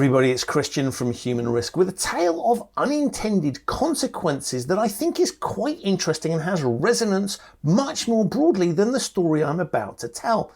Everybody, it's Christian from Human Risk with a tale of unintended consequences that I think is quite interesting and has resonance much more broadly than the story I'm about to tell.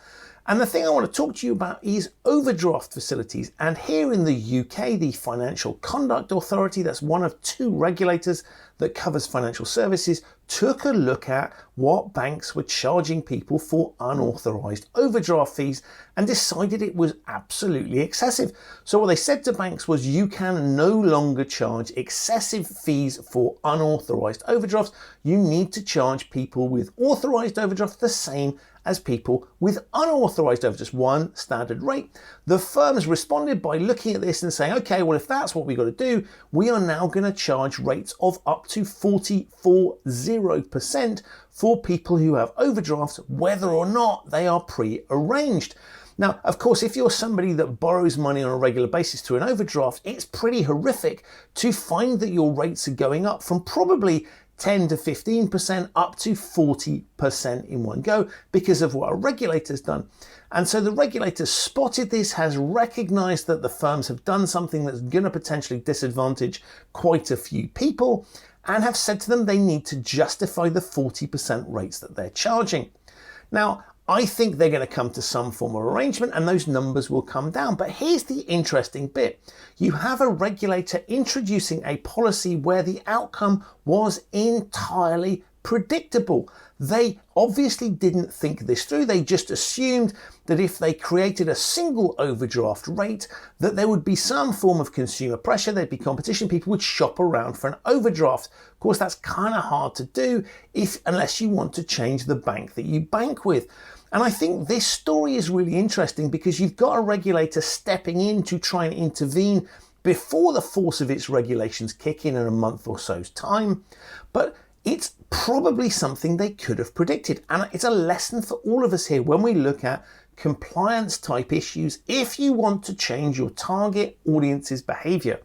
And the thing I want to talk to you about is overdraft facilities. And here in the UK, the Financial Conduct Authority, that's one of two regulators that covers financial services, took a look at what banks were charging people for unauthorized overdraft fees and decided it was absolutely excessive. So what they said to banks was, you can no longer charge excessive fees for unauthorized overdrafts. You need to charge people with authorized overdrafts the same as people with unauthorized overdrafts, one standard rate. The firms responded by looking at this and saying, okay, well, if that's what we got to do, we are now going to charge rates of up to 40% for people who have overdrafts, whether or not they are pre-arranged. Now, of course, if you're somebody that borrows money on a regular basis through an overdraft, it's pretty horrific to find that your rates are going up from probably 10 to 15% up to 40% in one go because of what a regulator's done. And so the regulator spotted this, has recognized that the firms have done something that's going to potentially disadvantage quite a few people, and have said to them they need to justify the 40% rates that they're charging. Now, I think they're going to come to some form of arrangement and those numbers will come down. But here's the interesting bit. You have a regulator introducing a policy where the outcome was entirely predictable. They obviously didn't think this through. They just assumed that if they created a single overdraft rate, that there would be some form of consumer pressure, there'd be competition, people would shop around for an overdraft. Of course, that's kind of hard to do unless you want to change the bank that you bank with. And I think this story is really interesting because you've got a regulator stepping in to try and intervene before the force of its regulations kick in a month or so's time. But it's probably something they could have predicted. And it's a lesson for all of us here when we look at compliance type issues. If you want to change your target audience's behavior,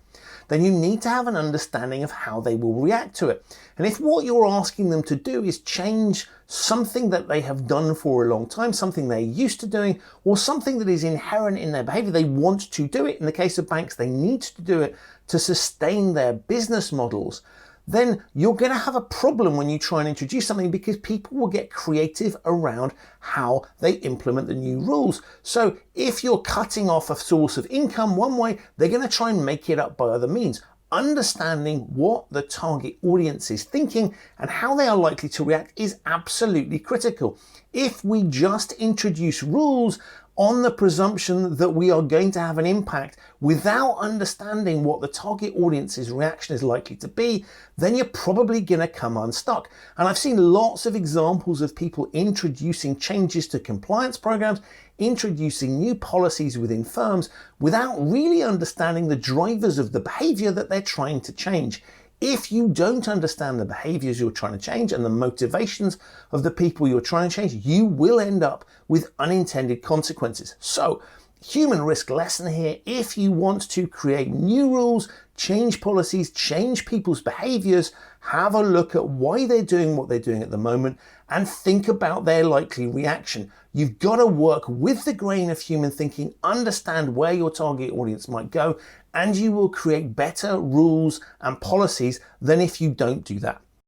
then you need to have an understanding of how they will react to it. And if what you're asking them to do is change something that they have done for a long time, something they're used to doing, or something that is inherent in their behavior, they want to do it. In the case of banks, they need to do it to sustain their business models. Then you're going to have a problem when you try and introduce something because people will get creative around how they implement the new rules. So if you're cutting off a source of income one way, they're going to try and make it up by other means. Understanding what the target audience is thinking and how they are likely to react is absolutely critical. If we just introduce rules on the presumption that we are going to have an impact without understanding what the target audience's reaction is likely to be, then you're probably going to come unstuck. And I've seen lots of examples of people introducing changes to compliance programs, introducing new policies within firms without really understanding the drivers of the behavior that they're trying to change. If you don't understand the behaviors you're trying to change and the motivations of the people you're trying to change, you will end up with unintended consequences. So, human risk lesson here: if you want to create new rules, change policies, change people's behaviors, have a look at why they're doing what they're doing at the moment and think about their likely reaction. You've got to work with the grain of human thinking, understand where your target audience might go, and you will create better rules and policies than if you don't do that.